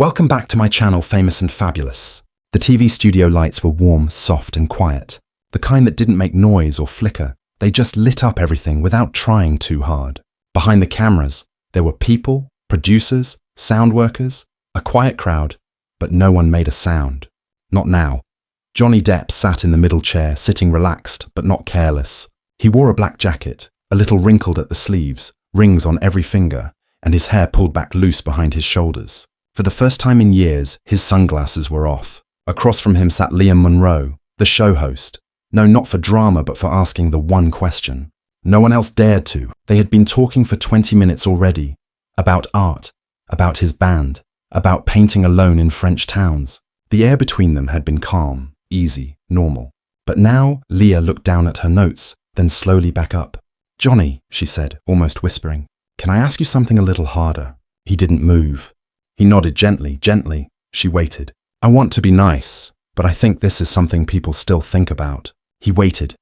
Welcome back to my channel, Famous and Fabulous. The TV studio lights were warm, soft and quiet. The kind that didn't make noise or flicker. They just lit up everything without trying too hard. Behind the cameras, there were people, producers, sound workers, a quiet crowd, but no one made a sound. Not now. Johnny Depp sat in the middle chair, sitting relaxed but not careless. He wore a black jacket, a little wrinkled at the sleeves, rings on every finger, and his hair pulled back loose behind his shoulders. For the first time in years, his sunglasses were off. Across from him sat Liam Monroe, the show host. No, not for drama, but for asking the one question. No one else dared to. They had been talking for 20 minutes already. About art, about his band, about painting alone in French towns. The air between them had been calm, easy, normal. But now, Leah looked down at her notes, then slowly back up. "Johnny," she said, almost whispering, "can I ask you something a little harder?" He didn't move. He nodded gently. She waited. "I want to be nice, but I think this is something people still think about." He waited.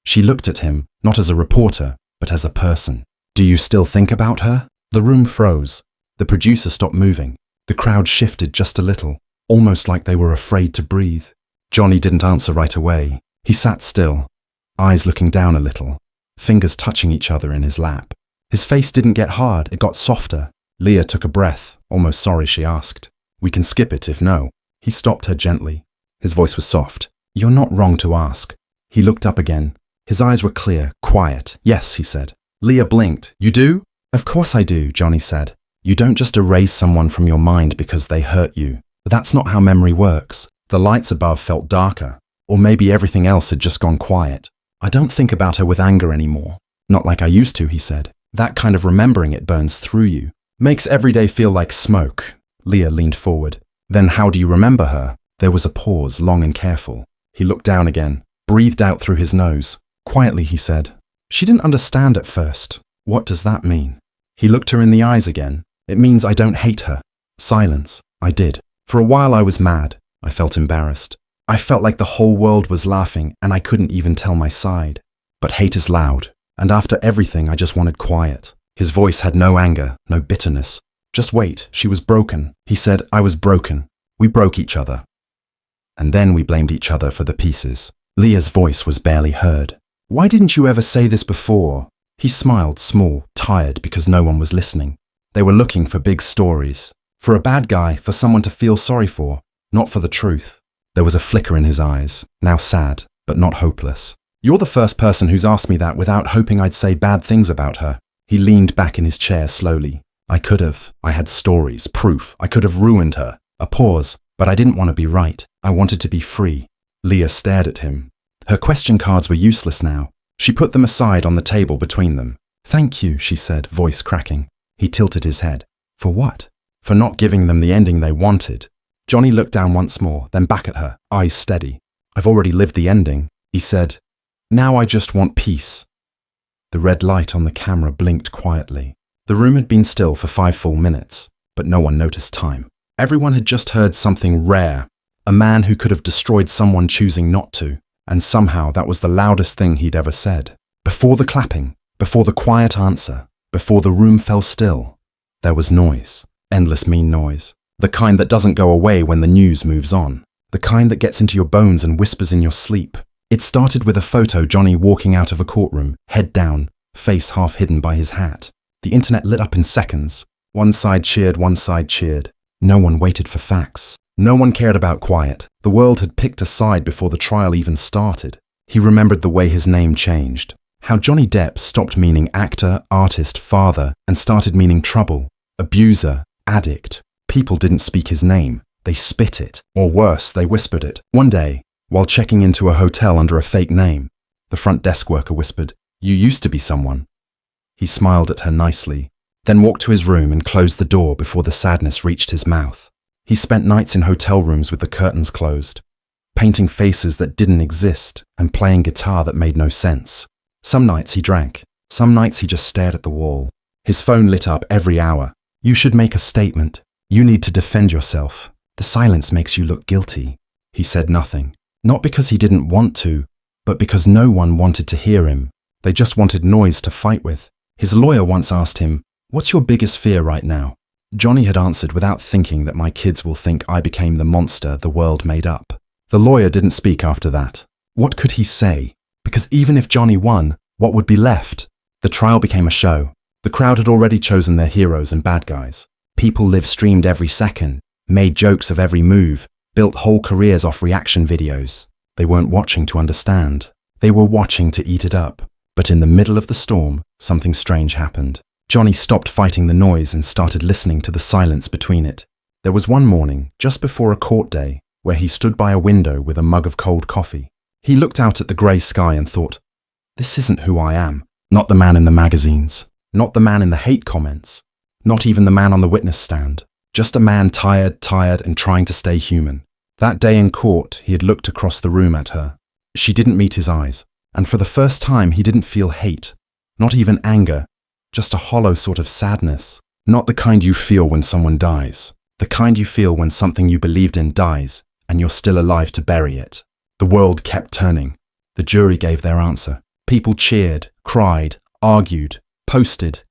She looked at him, not as a reporter, but as a person. "Do you still think about her?" The room froze. The producer stopped moving. The crowd shifted just a little, almost like they were afraid to breathe. Johnny didn't answer right away. He sat still, eyes looking down a little, fingers touching each other in his lap. His face didn't get hard, it got softer. Leah took a breath, almost sorry she asked. "We can skip it if no." He stopped her gently. His voice was soft. "You're not wrong to ask." He looked up again. His eyes were clear, quiet. "Yes," he said. Leah blinked. "You do?" "Of course I do," Johnny said. "You don't just erase someone from your mind because they hurt you. That's not how memory works." The lights above felt darker, or maybe everything else had just gone quiet. "I don't think about her with anger anymore. Not like I used to," he said. "That kind of remembering it burns through you. Makes every day feel like smoke." Leah leaned forward. "Then how do you remember her?" There was a pause, long and careful. He looked down again, breathed out through his nose. Quietly, he said, "She didn't understand at first." "What does that mean?" He looked her in the eyes again. "It means I don't hate her." Silence. "I did. For a while I was mad. I felt embarrassed. I felt like the whole world was laughing and I couldn't even tell my side. But hate is loud. And after everything, I just wanted quiet." His voice had no anger, no bitterness. "Just wait, she was broken." He said, "I was broken. We broke each other. And then we blamed each other for the pieces." Leah's voice was barely heard. "Why didn't you ever say this before?" He smiled, small, tired, because no one was listening. They were looking for big stories. For a bad guy, for someone to feel sorry for, not for the truth. There was a flicker in his eyes, now sad, but not hopeless. "You're the first person who's asked me that without hoping I'd say bad things about her." He leaned back in his chair slowly. "I could have. I had stories, proof. I could have ruined her." A pause, but I didn't want to be right. I wanted to be free. Leah stared at him. Her question cards were useless now. She put them aside on the table between them. "Thank you," she said, voice cracking. He tilted his head. "For what?" "For not giving them the ending they wanted." Johnny looked down once more, then back at her, eyes steady. "I've already lived the ending," he said. "Now I just want peace." The red light on the camera blinked quietly. The room had been still for 5 full minutes, but no one noticed time. Everyone had just heard something rare. A man who could have destroyed someone choosing not to, and somehow that was the loudest thing he'd ever said. Before the clapping, before the quiet answer, before the room fell still, there was noise. Endless mean noise. The kind that doesn't go away when the news moves on. The kind that gets into your bones and whispers in your sleep. It started with a photo Johnny walking out of a courtroom, head down, face half hidden by his hat. The internet lit up in seconds. One side cheered, one side cheered. No one waited for facts. No one cared about quiet. The world had picked a side before the trial even started. He remembered the way his name changed. How Johnny Depp stopped meaning actor, artist, father, and started meaning trouble, abuser, addict. People didn't speak his name. They spit it. Or worse, they whispered it. One day, while checking into a hotel under a fake name, the front desk worker whispered, "You used to be someone." He smiled at her nicely, then walked to his room and closed the door before the sadness reached his mouth. He spent nights in hotel rooms with the curtains closed, painting faces that didn't exist and playing guitar that made no sense. Some nights he drank. Some nights he just stared at the wall. His phone lit up every hour. "You should make a statement. You need to defend yourself. The silence makes you look guilty." He said nothing. Not because he didn't want to, but because no one wanted to hear him. They just wanted noise to fight with. His lawyer once asked him, "What's your biggest fear right now?" Johnny had answered without thinking that my kids will think I became the monster the world made up. The lawyer didn't speak after that. What could he say? Because even if Johnny won, what would be left? The trial became a show. The crowd had already chosen their heroes and bad guys. People live-streamed every second, made jokes of every move, built whole careers off reaction videos. They weren't watching to understand. They were watching to eat it up. But in the middle of the storm, something strange happened. Johnny stopped fighting the noise and started listening to the silence between it. There was one morning, just before a court day, where he stood by a window with a mug of cold coffee. He looked out at the grey sky and thought, "This isn't who I am. Not the man in the magazines. Not the man in the hate comments. Not even the man on the witness stand. Just a man tired and trying to stay human." That day in court, he had looked across the room at her. She didn't meet his eyes, and for the first time he didn't feel hate. Not even anger. Just a hollow sort of sadness. Not the kind you feel when someone dies. The kind you feel when something you believed in dies, and you're still alive to bury it. The world kept turning. The jury gave their answer. People cheered, cried, argued, posted.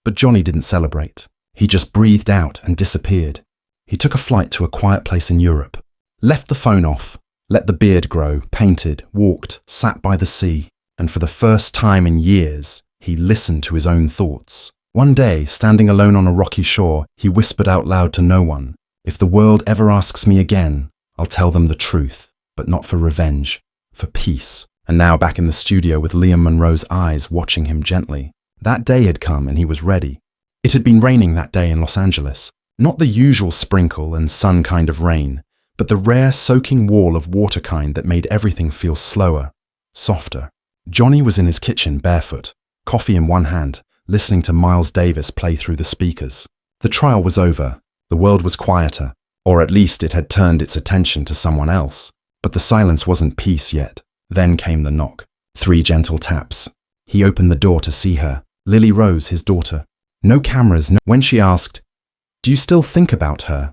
But Johnny didn't celebrate. He just breathed out and disappeared. He took a flight to a quiet place in Europe. Left the phone off. Let the beard grow, painted, walked, sat by the sea. And for the first time in years, he listened to his own thoughts. One day, standing alone on a rocky shore, he whispered out loud to no one, "If the world ever asks me again, I'll tell them the truth, but not for revenge, for peace." And now back in the studio with Liam Monroe's eyes watching him gently. That day had come and he was ready. It had been raining that day in Los Angeles. Not the usual sprinkle and sun kind of rain, but the rare soaking wall of water kind that made everything feel slower, softer. Johnny was in his kitchen barefoot, coffee in one hand, listening to Miles Davis play through the speakers. The trial was over. The world was quieter, or at least it had turned its attention to someone else. But the silence wasn't peace yet. Then came the knock. 3 gentle taps. He opened the door to see her, Lily Rose, his daughter. No cameras, no. When she asked, "Do you still think about her?"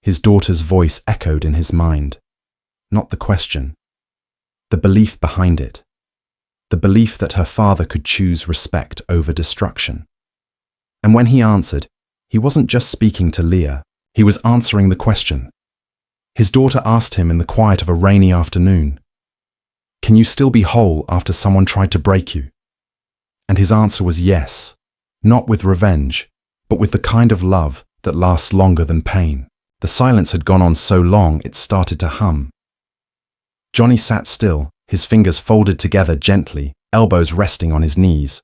His daughter's voice echoed in his mind. Not the question. The belief behind it. The belief that her father could choose respect over destruction. And when he answered, he wasn't just speaking to Leah, he was answering the question. His daughter asked him in the quiet of a rainy afternoon, "Can you still be whole after someone tried to break you?" And his answer was yes, not with revenge, but with the kind of love that lasts longer than pain. The silence had gone on so long it started to hum. Johnny sat still, his fingers folded together gently, elbows resting on his knees.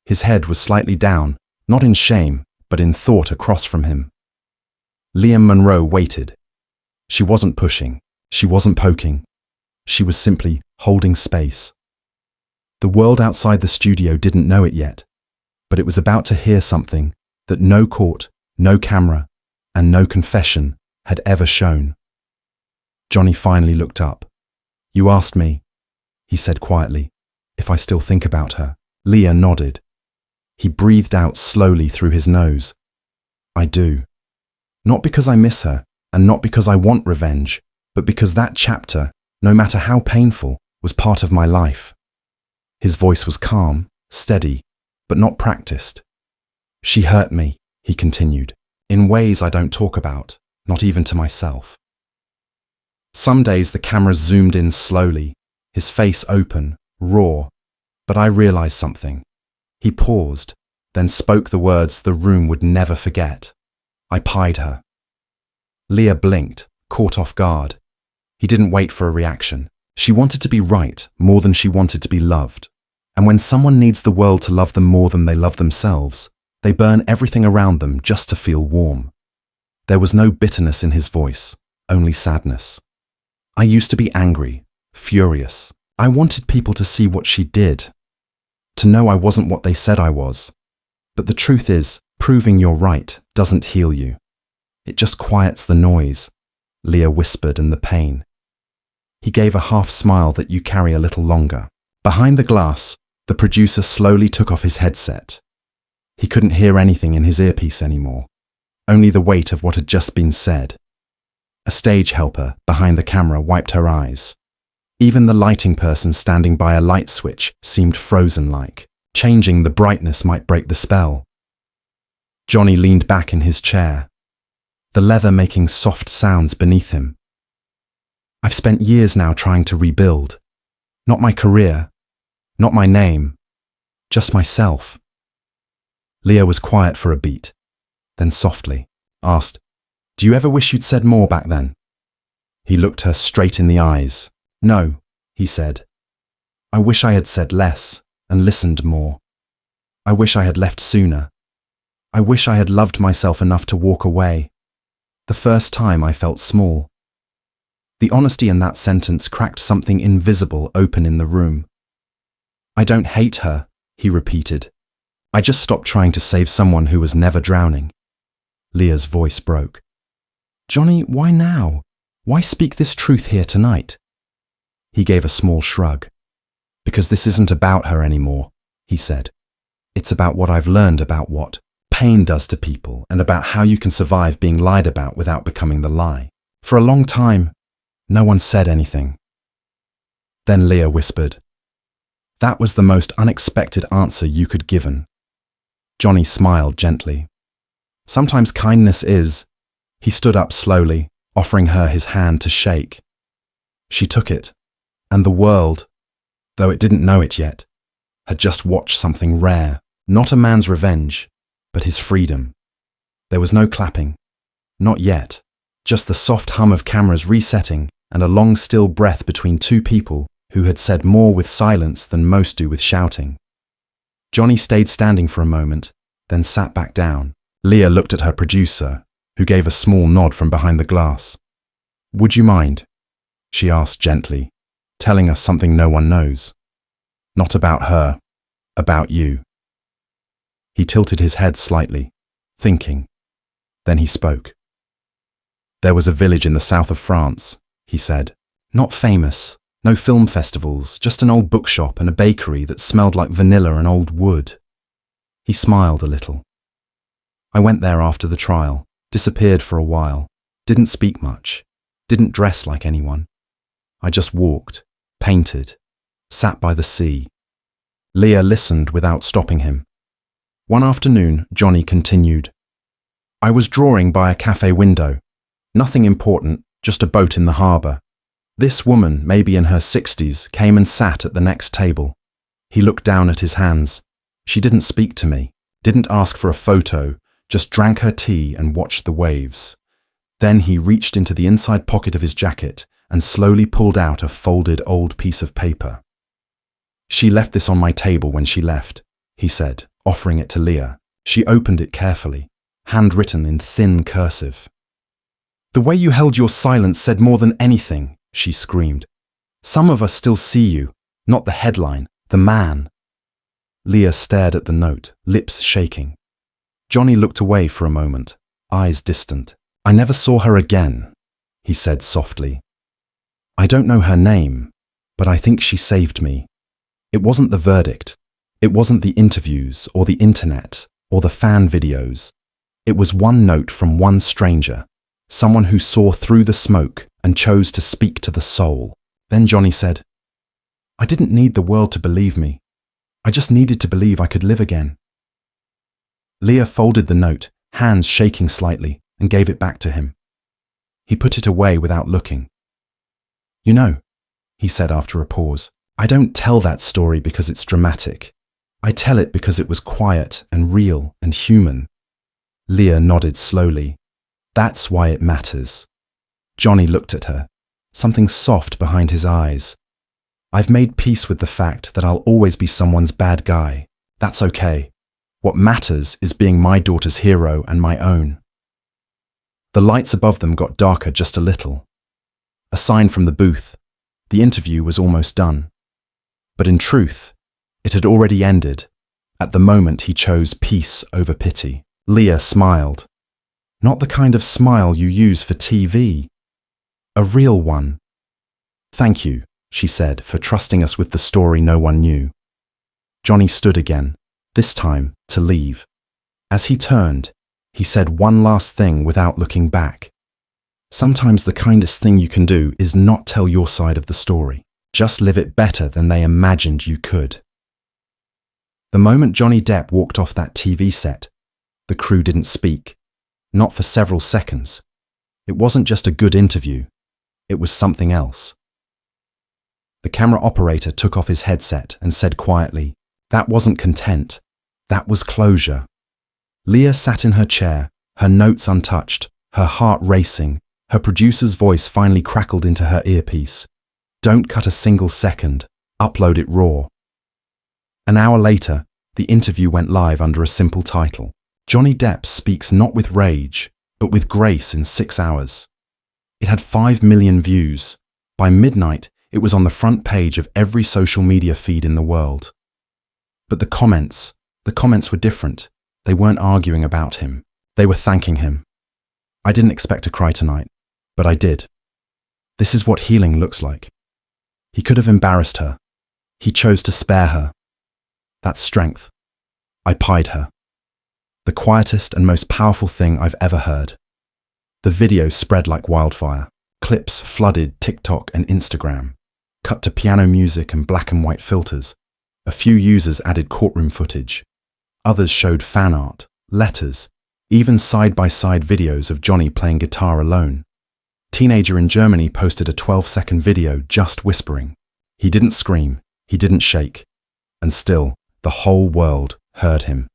His head was slightly down, not in shame, but in thought across from him. Liam Monroe waited. She wasn't pushing, she wasn't poking. She was simply holding space. The world outside the studio didn't know it yet, but it was about to hear something that no court, no camera, and no confession had ever shown. Johnny finally looked up. "You asked me," he said quietly, "if I still think about her." Leah nodded. He breathed out slowly through his nose. "I do. Not because I miss her, and not because I want revenge, but because that chapter, no matter how painful, was part of my life." His voice was calm, steady, but not practiced. "She hurt me," he continued, "in ways I don't talk about, not even to myself." Some days the cameras zoomed in slowly, his face open, raw, but I realized something. He paused, then spoke the words the room would never forget. "I pied her." Leah blinked, caught off guard. He didn't wait for a reaction. She wanted to be right more than she wanted to be loved. And when someone needs the world to love them more than they love themselves, they burn everything around them just to feel warm. There was no bitterness in his voice, only sadness. "I used to be angry, furious. I wanted people to see what she did, to know I wasn't what they said I was. But the truth is, proving you're right doesn't heal you. It just quiets the noise," Leah whispered in the pain. He gave a half smile that you carry a little longer. Behind the glass, the producer slowly took off his headset. He couldn't hear anything in his earpiece anymore, only the weight of what had just been said. A stage helper behind the camera wiped her eyes. Even the lighting person standing by a light switch seemed frozen-like. Changing the brightness might break the spell. Johnny leaned back in his chair, the leather making soft sounds beneath him. I've spent years now trying to rebuild. Not my career, not my name, just myself. Leah was quiet for a beat, then softly asked, "Do you ever wish you'd said more back then?" He looked her straight in the eyes. "No," he said. "I wish I had said less and listened more. I wish I had left sooner. I wish I had loved myself enough to walk away. The first time I felt small." The honesty in that sentence cracked something invisible open in the room. "I don't hate her," he repeated. "I just stopped trying to save someone who was never drowning." Leah's voice broke. "Johnny, why now? Why speak this truth here tonight?" He gave a small shrug. "Because this isn't about her anymore," he said. "It's about what I've learned about what pain does to people and about how you can survive being lied about without becoming the lie. For a long time, no one said anything." Then Leah whispered, "That was the most unexpected answer you could given." Johnny smiled gently. "Sometimes kindness is." He stood up slowly, offering her his hand to shake. She took it, and the world, though it didn't know it yet, had just watched something rare, not a man's revenge, but his freedom. There was no clapping, not yet, just the soft hum of cameras resetting and a long still breath between two people who had said more with silence than most do with shouting. Johnny stayed standing for a moment, then sat back down. Leah looked at her producer, who gave a small nod from behind the glass. "Would you mind?" she asked gently, "telling us something no one knows? Not about her, about you." He tilted his head slightly, thinking. Then he spoke. "There was a village in the south of France," he said. "Not famous, no film festivals, just an old bookshop and a bakery that smelled like vanilla and old wood." He smiled a little. "I went there after the trial, disappeared for a while, didn't speak much, didn't dress like anyone. I just walked, painted, sat by the sea." Leah listened without stopping him. One afternoon, Johnny continued, "I was drawing by a cafe window. Nothing important, just a boat in the harbour. This woman, maybe in her 60s, came and sat at the next table. He looked down at his hands. She didn't speak to me, didn't ask for a photo, just drank her tea and watched the waves. Then he reached into the inside pocket of his jacket and slowly pulled out a folded old piece of paper. She left this on my table when she left," he said, offering it to Leah. She opened it carefully, handwritten in thin cursive. "The way you held your silence said more than anything," she screamed. "Some of us still see you, not the headline, the man." Leah stared at the note, lips shaking. Johnny looked away for a moment, eyes distant. "I never saw her again," he said softly. "I don't know her name, but I think she saved me. It wasn't the verdict. It wasn't the interviews or the internet or the fan videos. It was one note from one stranger, someone who saw through the smoke and chose to speak to the soul." Then Johnny said, "I didn't need the world to believe me. I just needed to believe I could live again." Leah folded the note, hands shaking slightly, and gave it back to him. He put it away without looking. "You know," he said after a pause, "I don't tell that story because it's dramatic. I tell it because it was quiet and real and human." Leah nodded slowly. "That's why it matters." Johnny looked at her, something soft behind his eyes. "I've made peace with the fact that I'll always be someone's bad guy. That's okay. What matters is being my daughter's hero and my own." The lights above them got darker just a little. A sign from the booth. The interview was almost done. But in truth, it had already ended. At the moment he chose peace over pity. Leah smiled. Not the kind of smile you use for TV. A real one. "Thank you," she said, "for trusting us with the story no one knew." Johnny stood again, this time to leave. As he turned, he said one last thing without looking back. Sometimes the kindest thing you can do is not tell your side of the story. Just live it better than they imagined you could. The moment Johnny Depp walked off that TV set, The crew didn't speak, not for several seconds. It wasn't just a good interview, it was something else. The camera operator took off his headset and said quietly, "That wasn't content, that was closure." Leah sat in her chair, her notes untouched, her heart racing. Her producer's voice finally crackled into her earpiece. "Don't cut a single second, upload it raw." An hour later, the interview went live under a simple title. Johnny Depp speaks not with rage, but with grace in 6 hours. It had 5 million views. By midnight, it was on the front page of every social media feed in the world. But the comments were different. They weren't arguing about him. They were thanking him. "I didn't expect to cry tonight, but I did. This is what healing looks like." He could have embarrassed her. He chose to spare her. That's strength. I pied her. The quietest and most powerful thing I've ever heard. The video spread like wildfire. Clips flooded TikTok and Instagram. Cut to piano music and black and white filters. A few users added courtroom footage. Others showed fan art, letters, even side-by-side videos of Johnny playing guitar alone. Teenager in Germany posted a 12-second video just whispering. He didn't scream, he didn't shake. And still, the whole world heard him.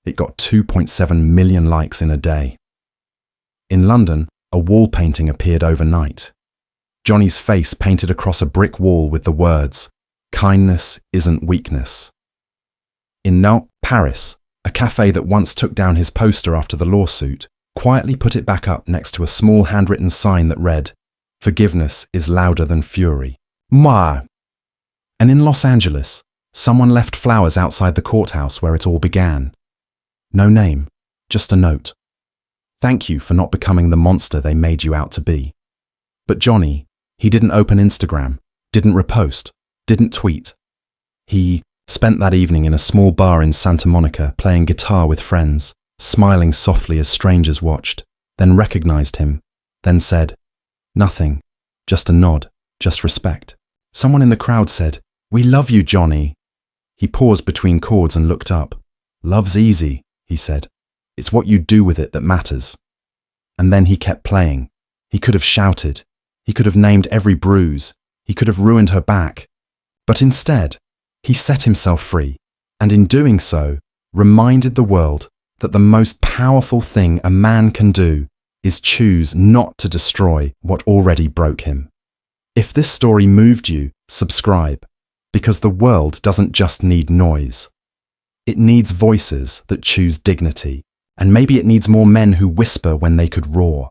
It got 2.7 million likes in a day. In London, a wall painting appeared overnight. Johnny's face painted across a brick wall with the words, "Kindness isn't weakness." In Nantes, Paris, a cafe that once took down his poster after the lawsuit quietly put it back up next to a small handwritten sign that read, "Forgiveness is louder than fury." Mwah! And in Los Angeles, someone left flowers outside the courthouse where it all began. No name, just a note. "Thank you for not becoming the monster they made you out to be." But Johnny, he didn't open Instagram, didn't repost, didn't tweet. He spent that evening in a small bar in Santa Monica playing guitar with friends, smiling softly as strangers watched, then recognized him, then said, "Nothing, just a nod, just respect." Someone in the crowd said, "We love you, Johnny." He paused between chords and looked up. "Love's easy," he said. "It's what you do with it that matters." And then he kept playing. He could have shouted. He could have named every bruise. He could have ruined her back. But instead, he set himself free, and in doing so, reminded the world that the most powerful thing a man can do is choose not to destroy what already broke him. If this story moved you, subscribe, because the world doesn't just need noise. It needs voices that choose dignity, and maybe it needs more men who whisper when they could roar.